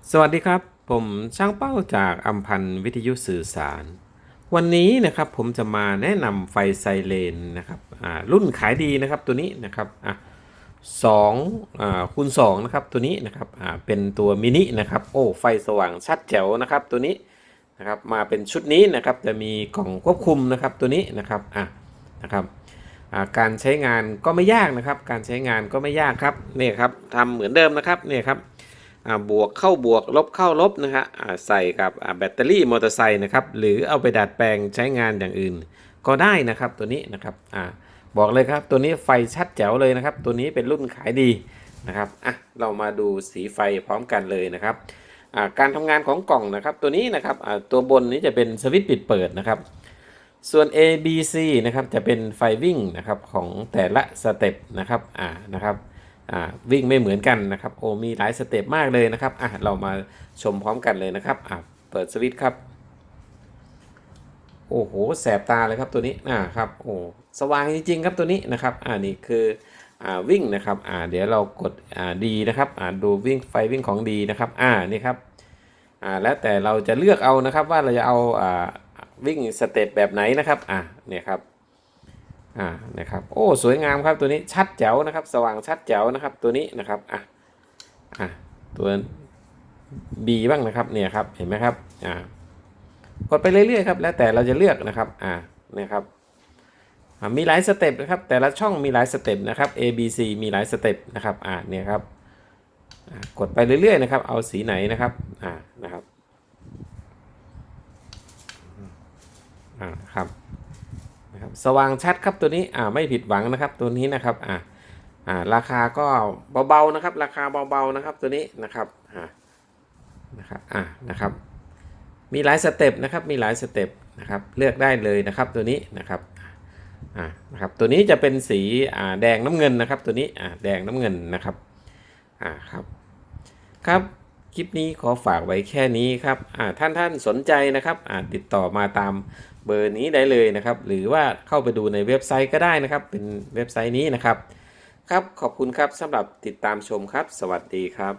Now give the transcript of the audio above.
สวัสดีครับผมช่างเป้าจากอัมพันธ์วิทยุสื่อสารวันนี้นะครับผมจะมาแนะนำไฟไซเรนนะครับรุ่นขายดีนะครับตัวนี้นะครับสองคูณสองนะครับตัวนี้นะครับเป็นตัวมินินะครับโอ้ไฟสว่างชัดแจ๋วนะครับตัวนี้นะครับมาเป็นชุดนี้นะครับจะมีกล่องควบคุมนะครับตัวนี้นะครับนะครับการใช้งานก็ไม่ยากนะครับการใช้งานก็ไม่ยากครับนี่ครับทำเหมือนเดิมนะครับนี่ครับบวกเข้าบวกลบเข้าลบนะฮะใส่กับแบตเตอรี่มอเตอร์ไซค์นะครับหรือเอาไปดัดแปลงใช้งานอย่างอื่นก็ได้นะครับตัวนี้นะครับบอกเลยครับตัวนี้ไฟชัดแจ๋วเลยนะครับตัวนี้เป็นรุ่นขายดีนะครับเรามาดูสีไฟพร้อมกันเลยนะครับการทำงานของกล่องนะครับตัวนี้นะครับตัวบนนี้จะเป็นสวิตช์ปิดเปิดนะครับส่วน A B C นะครับจะเป็นไฟวิ่งนะครับของแต่ละสเต็ปนะครับนะครับวิ่งไม่เหมือนกันนะครับโอ้มีหลายสเต็ปมากเลยนะครับเรามาชมพร้อมกันเลยนะครับเปิดสวิตช์ครับโอ้โหแสบตาเลยครับตัวนี้ครับโอ้สว่างจริงๆครับตัวนี้นะครับนี่คือวิ่งนะครับเดี๋ยวเรากดดีนะครับดูวิ่งไฟวิ่งของดีนะครับนี่ครับแล้วแต่เราจะเลือกเอานะครับว่าเราจะเอาวิ่งสเต็ปแบบไหนนะครับเนี่ยครับนะครับโอ้สวยงามครับตัวนี้ชัดแจ๋วนะครับสว่างชัดแจ๋วนะครับตัวนี้นะครับตัว B บ้างนะครับเนี่ยครับเห็นไหมครับกดไปเรื่อยๆครับแล้วแต่เราจะเลือกนะครับเนี่ยครับมีหลายสเต็ปนะครับแต่ละช่องมีหลายสเต็ปนะครับ A B C มีหลายสเต็ปนะครับเนี่ยครับกดไปเรื่อยๆนะครับเอาสีไหนนะครับนะครับครับนะครับสว่างชัดครับตัวนี้ไม่ผิดหวังนะครับตัวนี้นะครับราคาก็เบาๆนะครับราคาเบาๆนะครับตัวนี้นะครับนะครับนะครับมีหลายสเต็ปนะครับมีหลายสเต็ปนะครับเลือกได้เลยนะครับตัวนี้นะครับนะครับตัวนี้จะเป็นสีแดงน้ำเงินนะครับตัวนี้แดงน้ำเงินนะครับครับครับคลิปนี้ขอฝากไว้แค่นี้ครับท่านสนใจนะครับติดต่อมาตามเบอร์นี้ได้เลยนะครับหรือว่าเข้าไปดูในเว็บไซต์ก็ได้นะครับเป็นเว็บไซต์นี้นะครับครับขอบคุณครับสำหรับติดตามชมครับสวัสดีครับ